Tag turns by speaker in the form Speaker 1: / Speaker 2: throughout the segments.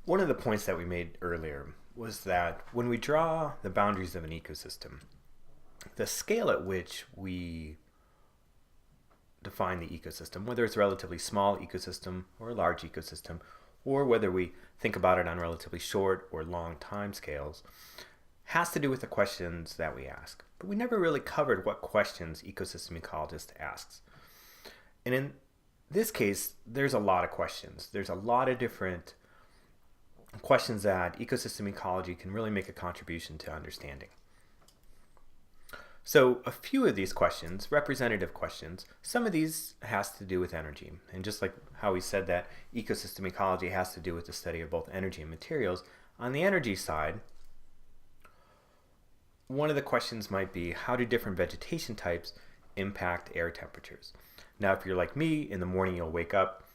Speaker 1: One of the points that we made earlier was that when we draw the boundaries of an ecosystem, the scale at which we define the ecosystem, whether it's a relatively small ecosystem or a large ecosystem, or whether we think about it on relatively short or long time scales, has to do with the questions that we ask. But we never really covered what questions ecosystem ecologist asks. And in this case, there's a lot of questions. There's a lot of different questions that ecosystem ecology can really make a contribution to understanding. So a few of these questions, representative questions, some of these has to do with energy. And just like how we said that ecosystem ecology has to do with the study of both energy and materials, on the energy side, one of the questions might be, how do different vegetation types impact air temperatures? Now, if you're like me, in the morning you'll wake up,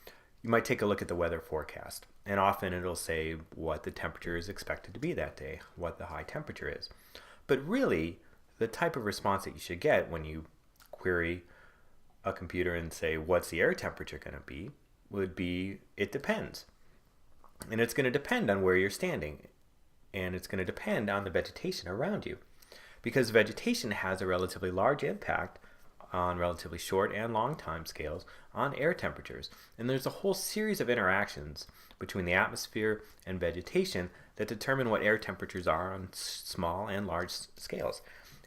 Speaker 1: you might take a look at the weather forecast. And often it'll say what the temperature is expected to be that day, what the high temperature is. But really, the type of response that you should get when you query a computer and say, what's the air temperature going to be, would be, it depends. And it's going to depend on where you're standing. And it's going to depend on the vegetation around you. Because vegetation has a relatively large impact on relatively short and long time scales on air temperatures. And there's a whole series of interactions between the atmosphere and vegetation that determine what air temperatures are on small and large scales.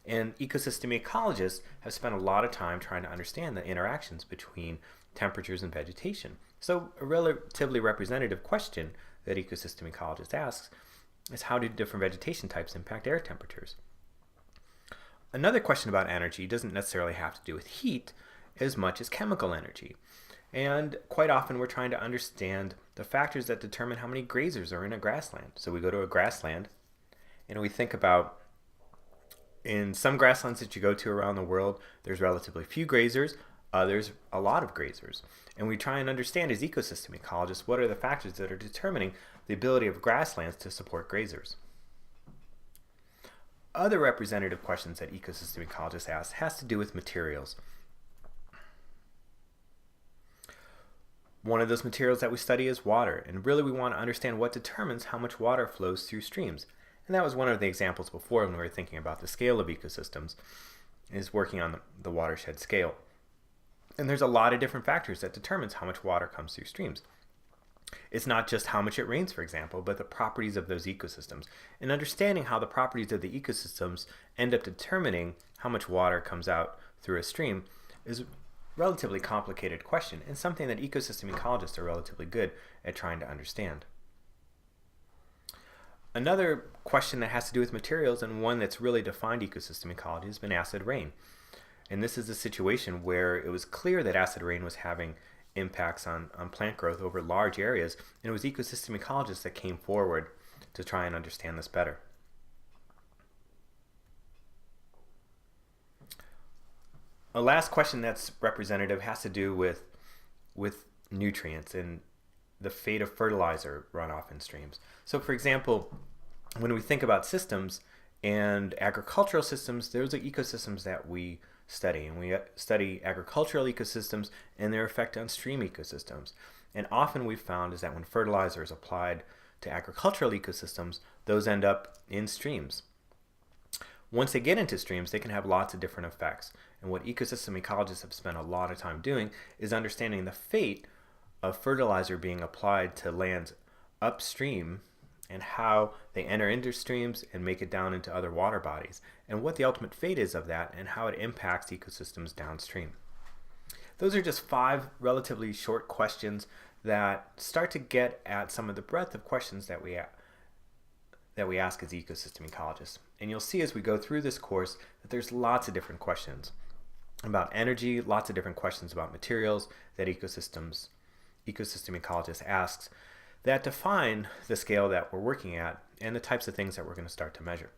Speaker 1: And ecosystem ecologists have spent a lot of time trying to understand the interactions between temperatures and vegetation. So a relatively representative question that ecosystem ecologist asks is, how do different vegetation types impact air temperatures? Another question about energy doesn't necessarily have to do with heat as much as chemical energy. And quite often we're trying to understand the factors that determine how many grazers are in a grassland. So we go to a grassland and we think about, in some grasslands that you go to around the world, there's relatively few grazers, others a lot of grazers. And we try and understand as ecosystem ecologists what are the factors that are determining the ability of grasslands to support grazers. Other representative questions that ecosystem ecologists ask has to do with materials. One of those materials that we study is water, and really we want to understand what determines how much water flows through streams. And that was one of the examples before when we were thinking about the scale of ecosystems, is working on the watershed scale. And there's a lot of different factors that determines how much water comes through streams. It's not just how much it rains, for example, but the properties of those ecosystems. And understanding how the properties of the ecosystems end up determining how much water comes out through a stream is a relatively complicated question, and something that ecosystem ecologists are relatively good at trying to understand. Another question that has to do with materials, and one that's really defined ecosystem ecology, has been acid rain. And this is a situation where it was clear that acid rain was having impacts on plant growth over large areas, and it was ecosystem ecologists that came forward to try and understand this better. A last question that's representative has to do with nutrients and the fate of fertilizer runoff in streams. So for example, when we think about systems and agricultural systems, those are ecosystems that we study, and we study agricultural ecosystems and their effect on stream ecosystems. And often we've found is that when fertilizer is applied to agricultural ecosystems, those end up in streams. Once they get into streams, they can have lots of different effects. And what ecosystem ecologists have spent a lot of time doing is understanding the fate of fertilizer being applied to lands upstream and how they enter into streams and make it down into other water bodies, and what the ultimate fate is of that and how it impacts ecosystems downstream. Those are just 5 relatively short questions that start to get at some of the breadth of questions that we ask as ecosystem ecologists. And you'll see as we go through this course that there's lots of different questions about energy, lots of different questions about materials that ecosystem ecologist asks that define the scale that we're working at and the types of things that we're going to start to measure.